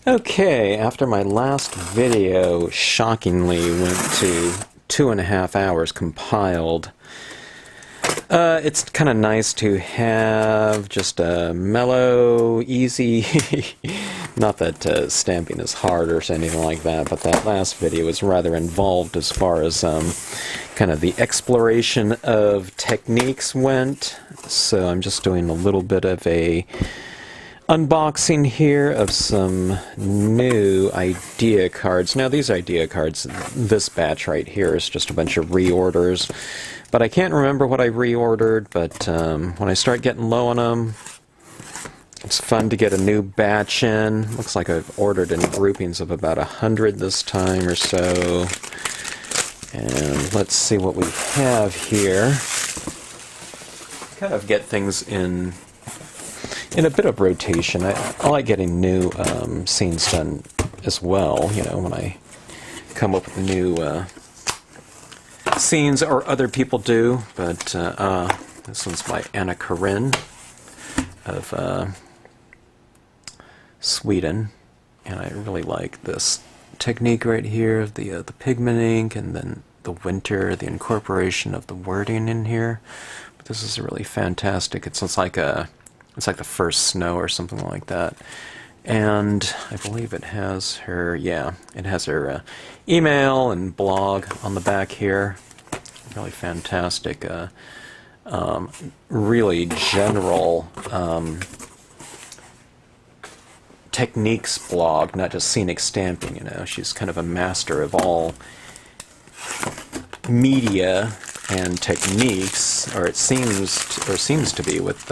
Okay, after my last video shockingly went to 2.5 hours compiled, it's kind of nice to have just a mellow, easy, not that stamping is hard or anything like that, but that last video was rather involved as far as kind of the exploration of techniques went, so I'm just doing a little bit of a unboxing here of some new idea cards. Now these idea cards, this batch right here is just a bunch of reorders, but I can't remember what I reordered, but when I start getting low on them, it's fun to get a new batch in. Looks like I've ordered in groupings of about 100 this time or so. And let's see what we have here. Kind of get things in a bit of rotation. I like getting new scenes done as well, you know, when I come up with new scenes, or other people do, but this one's by Anna Karin of Sweden, and I really like this technique right here of the pigment ink, and then the winter, the incorporation of the wording in here. But this is really fantastic. It's like the first snow or something like that. And I believe it has her, yeah, it has her email and blog on the back here. Really fantastic, really general techniques blog, not just scenic stamping, you know. She's kind of a master of all media and techniques, or it seems to be with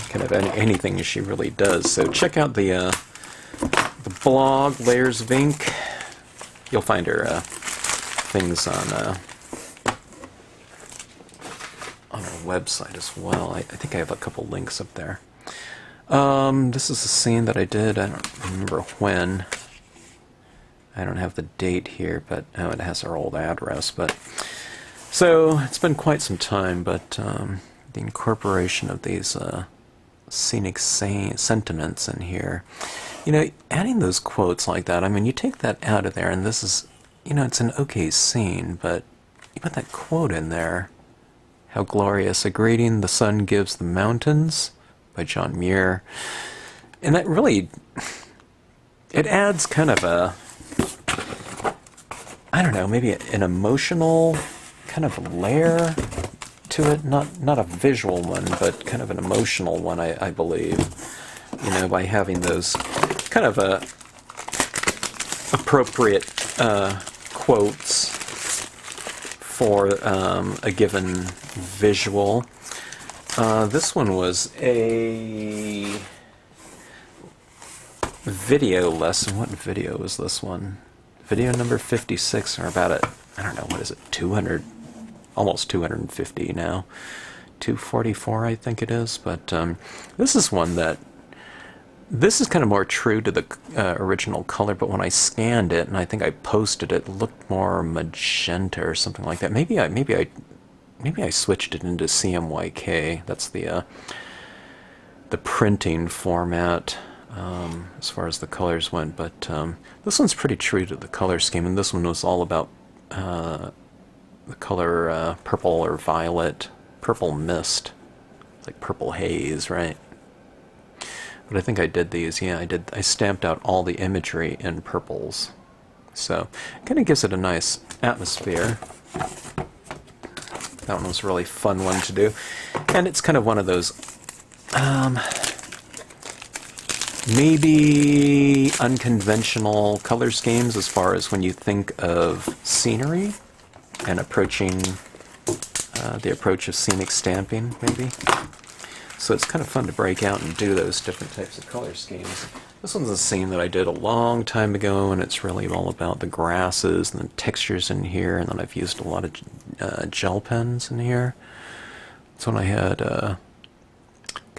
kind of anything she really does. So check out the blog, Layers of Ink. You'll find her things on her website as well. I think I have a couple links up there. This is a scene that I did, I don't remember when. I don't have the date here, but oh, it has our old address. But so it's been quite some time, but the incorporation of these scenic sentiments in here, you know, adding those quotes like that, I mean, you take that out of there and this is, you know, it's an okay scene, but you put that quote in there. How glorious a greeting the sun gives the mountains, by John Muir. And that really, it adds kind of a, I don't know, maybe an emotional kind of layer to it, not a visual one, but kind of an emotional one, I believe, you know, by having those kind of appropriate quotes for a given visual. This one was a video lesson. What video was this one? Video number 56, or about it, I don't know, what is it, 200, almost 250 now. 244, I think it is. But this is one that, this is kind of more true to the original color, but when I scanned it, and I think I posted it, it looked more magenta or something like that. Maybe I switched it into CMYK. That's the printing format as far as the colors went. But this one's pretty true to the color scheme, and this one was all about the color purple or violet, purple mist, like purple haze, right? But I think I did these, yeah, I stamped out all the imagery in purples. So it kind of gives it a nice atmosphere. That one was a really fun one to do. And it's kind of one of those maybe unconventional color schemes as far as when you think of scenery and approaching the approach of scenic stamping, maybe. So it's kind of fun to break out and do those different types of color schemes. This one's a scene that I did a long time ago, and it's really all about the grasses and the textures in here, and then I've used a lot of gel pens in here. So when I had kind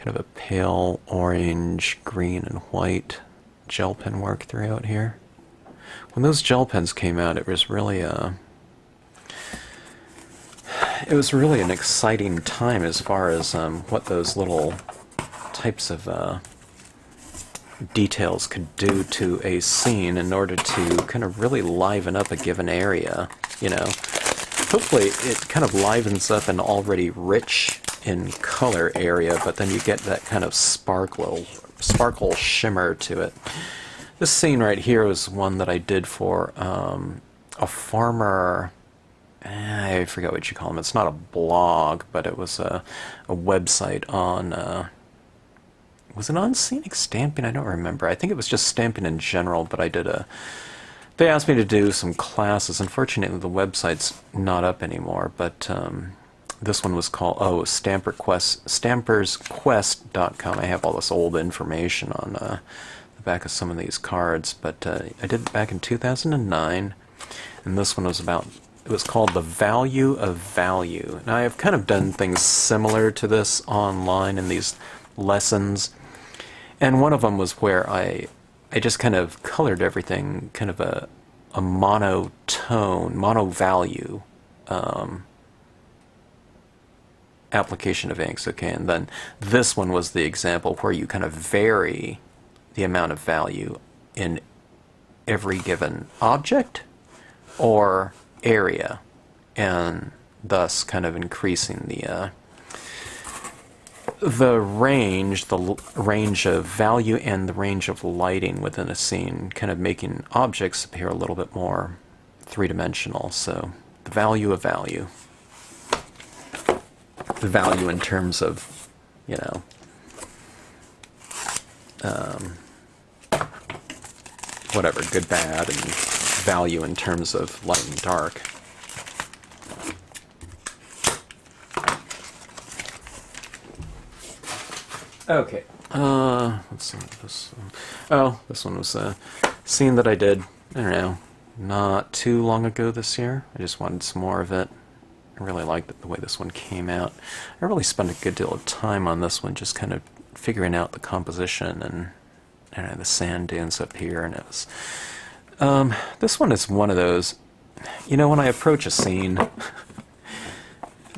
of a pale orange, green, and white gel pen work throughout here. When those gel pens came out, it was really an exciting time as far as what those little types of details could do to a scene in order to kind of really liven up a given area, you know. Hopefully it kind of livens up an already rich in color area, but then you get that kind of sparkle shimmer to it. This scene right here was one that I did for a farmer. I forget what you call them. It's not a blog, but it was a website on. Was it on scenic stamping? I don't remember. I think it was just stamping in general, but I did a. They asked me to do some classes. Unfortunately, the website's not up anymore, but this one was called, stampersquest.com. I have all this old information on the back of some of these cards, but I did it back in 2009, and this one was about, it was called The Value of Value. Now, I've kind of done things similar to this online in these lessons, and one of them was where I just kind of colored everything kind of a monotone, mono-value application of inks, okay? And then this one was the example where you kind of vary the amount of value in every given object or area, and thus kind of increasing the range of value and the range of lighting within a scene, kind of making objects appear a little bit more three-dimensional. So the value of value. The value in terms of, you know, whatever, good, bad, and value in terms of light and dark. Okay, let's see this one. Oh, this one was a scene that I did, I don't know, not too long ago this year. I just wanted some more of it. I really liked the way this one came out. I really spent a good deal of time on this one, just kind of figuring out the composition and, I don't know, the sand dunes up here, and it was... this one is one of those, you know, when I approach a scene,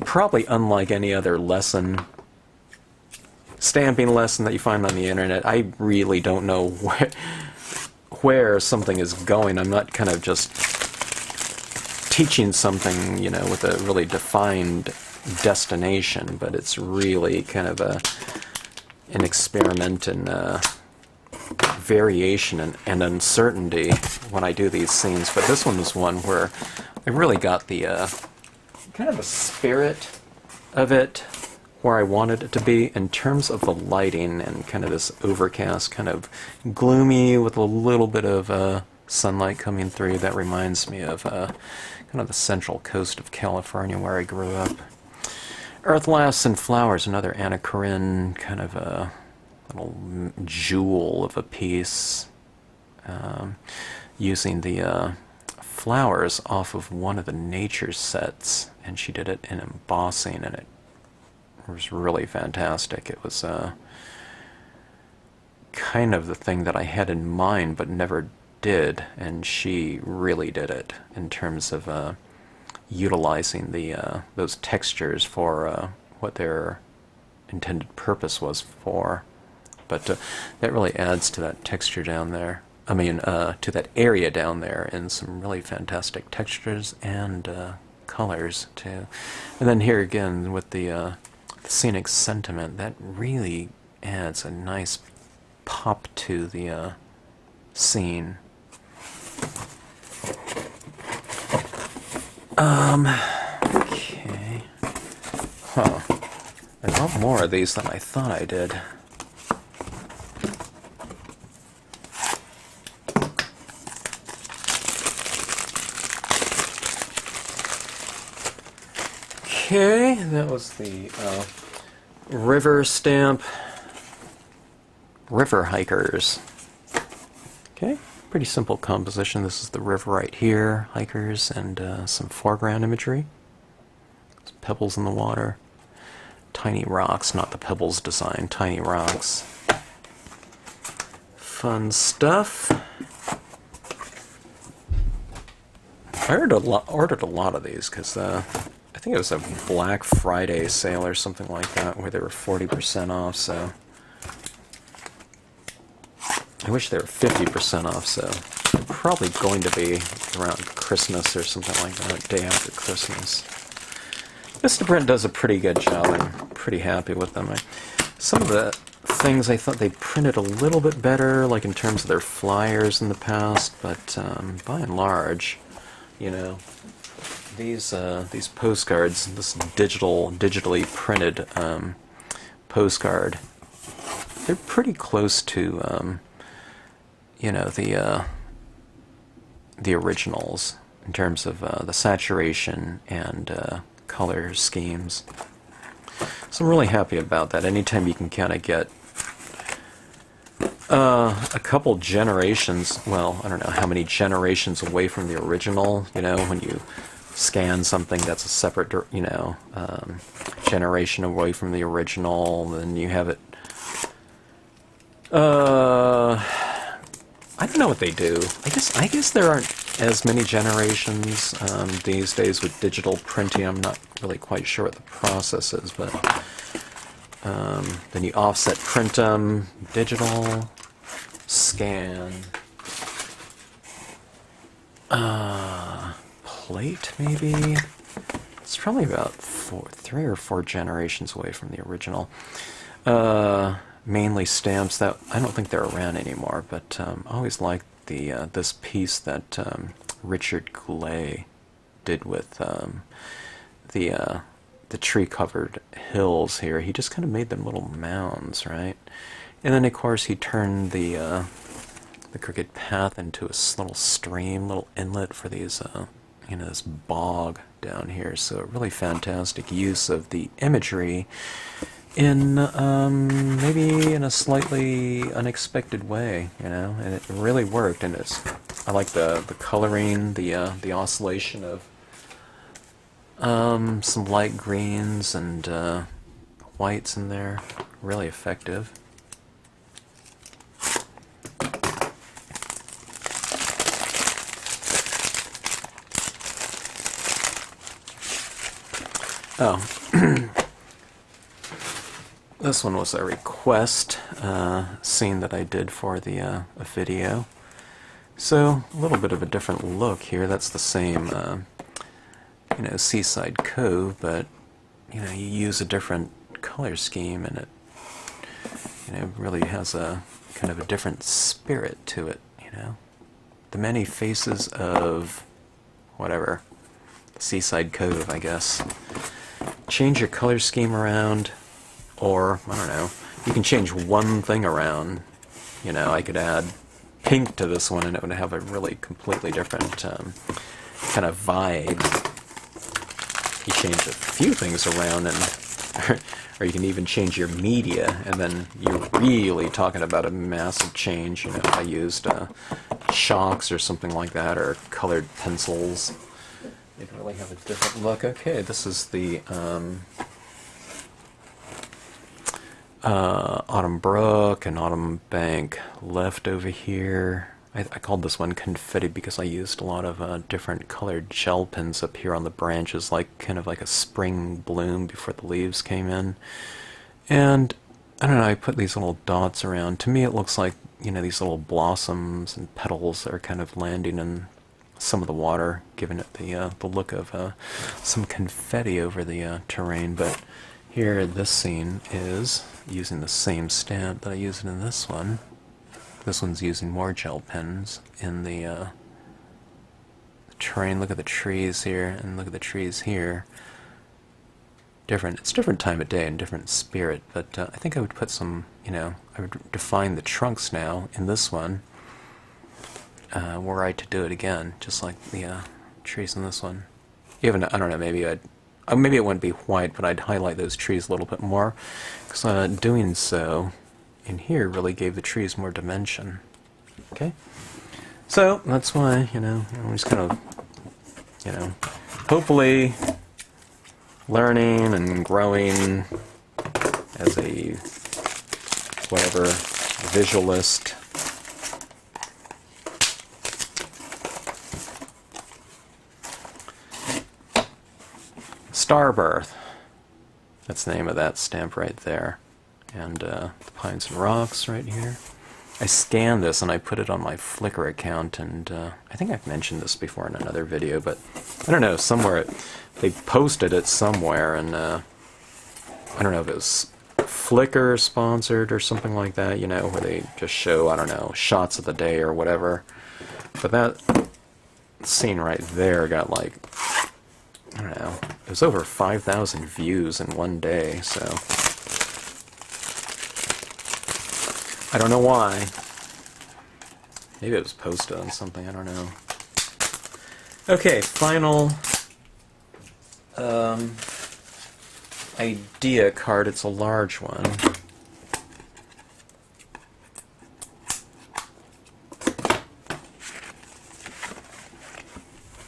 probably unlike any other lesson, stamping lesson that you find on the internet, I really don't know where something is going. I'm not kind of just teaching something, you know, with a really defined destination, but it's really kind of an experiment in variation and uncertainty when I do these scenes. But this one was one where I really got the kind of the spirit of it where I wanted it to be in terms of the lighting, and kind of this overcast, kind of gloomy with a little bit of sunlight coming through. That reminds me of kind of the central coast of California where I grew up. Earth Lasts and Flowers, another Anna Karin kind of a little jewel of a piece, using the flowers off of one of the nature sets, and she did it in embossing, and it was really fantastic. It was kind of the thing that I had in mind but never did, and she really did it in terms of utilizing the those textures for what their intended purpose was for. But that really adds to that texture down there. I mean, to that area down there, and some really fantastic textures and colors too. And then here again with the scenic sentiment, that really adds a nice pop to the scene. Okay. Huh. A lot more of these than I thought I did. Okay, that was the river stamp, River Hikers. Okay, pretty simple composition. This is the river right here, hikers, and some foreground imagery. Some pebbles in the water. Tiny rocks, not the pebbles design, tiny rocks. Fun stuff. I ordered a lot of these because I think it was a Black Friday sale or something like that where they were 40% off, so I wish they were 50% off, so they're probably going to be around Christmas or something like that, day after Christmas. Vistaprint does a pretty good job. I'm pretty happy with them. Some of the things I thought they printed a little bit better, like in terms of their flyers in the past, but by and large, you know, these postcards, this digitally printed postcard, they're pretty close to you know, the originals in terms of the saturation and color schemes. So I'm really happy about that. Anytime you can kind of get a couple generations, well, I don't know how many generations away from the original, you know, when you scan something that's a separate, you know, generation away from the original, then you have it, I don't know what they do. I guess there aren't as many generations these days with digital printing. I'm not really quite sure what the process is, but then you offset print them, digital, scan, plate maybe. It's probably about 3 or 4 generations away from the original. Mainly stamps that I don't think they're around anymore, but I always liked the this piece that Richard Goulet did with the tree-covered hills here. He just kind of made them little mounds, right? And then of course he turned the crooked path into a little stream, little inlet for these you know, this bog down here. So a really fantastic use of the imagery in maybe in a slightly unexpected way, you know, and it really worked. And I like the coloring, the oscillation of some light greens and whites in there, really effective. Oh. This one was a request scene that I did for a video. So a little bit of a different look here. That's the same, you know, Seaside Cove, but you know, you use a different color scheme, and it, you know, really has a kind of a different spirit to it. You know, the many faces of whatever, Seaside Cove, I guess. Change your color scheme around. Or, I don't know, you can change one thing around. You know, I could add pink to this one and it would have a really completely different kind of vibe. You change a few things around, and or you can even change your media, and then you're really talking about a massive change. You know, if I used chalks or something like that, or colored pencils, it'd really have a different look. Okay, this is the Autumn Brook and Autumn Bank left over here. I called this one Confetti because I used a lot of different colored gel pens up here on the branches, like kind of like a spring bloom before the leaves came in. And I don't know, I put these little dots around. To me it looks like, you know, these little blossoms and petals that are kind of landing in some of the water, giving it the look of some confetti over the terrain. But here, this scene is using the same stamp that I used in this one. This one's using more gel pens in the terrain. Look at the trees here, and look at the trees here. Different. It's different time of day and different spirit, but I think I would put some, you know, I would define the trunks now in this one. Were I to do it again, just like the trees in this one. Even, I don't know, maybe it wouldn't be white, but I'd highlight those trees a little bit more, because doing so in here really gave the trees more dimension. Okay? So, that's why, you know, I'm just kind of, you know, hopefully learning and growing as a, whatever, visualist. Starbirth. That's the name of that stamp right there. And the Pines and Rocks right here. I scanned this and I put it on my Flickr account, and I think I've mentioned this before in another video, but I don't know, somewhere they posted it somewhere, and I don't know if it was Flickr sponsored or something like that, you know, where they just show, I don't know, shots of the day or whatever. But that scene right there got like, I don't know, it was over 5,000 views in one day, so I don't know why. Maybe it was posted on something, I don't know. Okay, final idea card. It's a large one.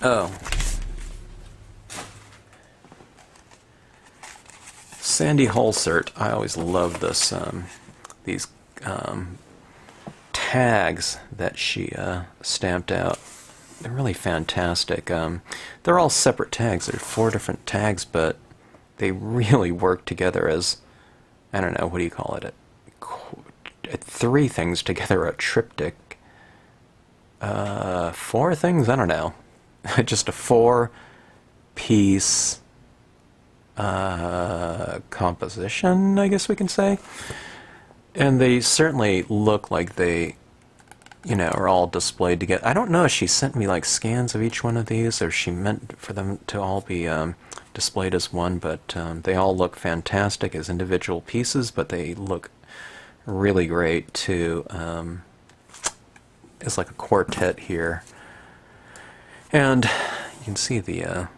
Oh. Sandy Holsert. I always love this, these tags that she stamped out. They're really fantastic. They're all separate tags. There are 4 different tags, but they really work together as, I don't know, what do you call it? 3 things together, a triptych. 4 things? I don't know. Just a 4-piece composition, I guess we can say. And they certainly look like they, you know, are all displayed together. I don't know if she sent me like scans of each one of these, or she meant for them to all be displayed as one, but they all look fantastic as individual pieces, but they look really great too. It's like a quartet here. And you can see the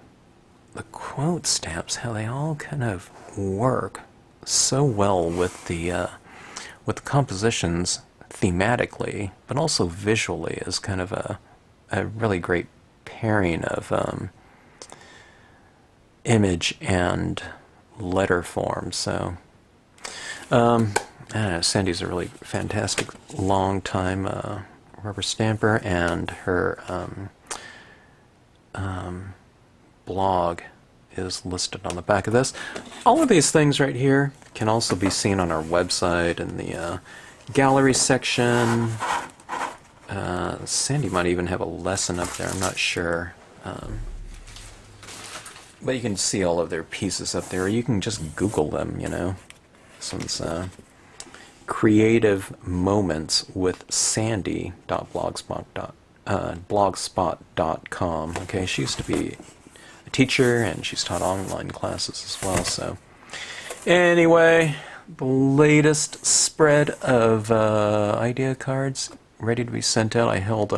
quote stamps, how they all kind of work so well with the compositions thematically, but also visually as kind of a really great pairing of image and letter form. So I don't know, Sandy's a really fantastic long-time rubber stamper, and her blog is listed on the back of this. All of these things right here can also be seen on our website in the gallery section. Sandy might even have a lesson up there, I'm not sure. But you can see all of their pieces up there. You can just Google them, you know. This one's Creative Moments with Sandy.blogspot.com. Okay, she used to be a teacher, and she's taught online classes as well. So anyway, the latest spread of idea cards ready to be sent out. I held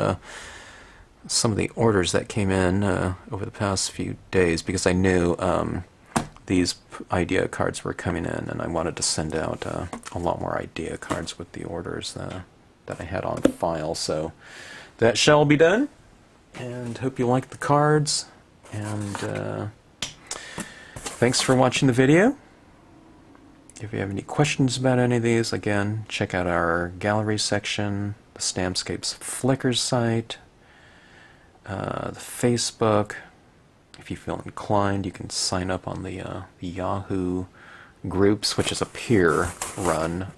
some of the orders that came in over the past few days because I knew these idea cards were coming in, and I wanted to send out a lot more idea cards with the orders that I had on file. So that shall be done, and hope you like the cards, and thanks for watching the video. If you have any questions about any of these, again, check out our gallery section, the Stampscapes Flickr site, the Facebook. If you feel inclined, you can sign up on the Yahoo groups, which is a peer-run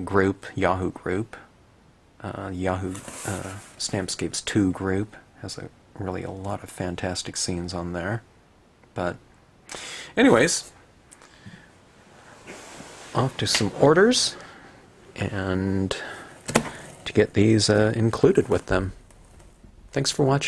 group, Yahoo group. Yahoo Stampscapes 2 group has really a lot of fantastic scenes on there. But anyways, off to some orders, and to get these included with them. Thanks for watching.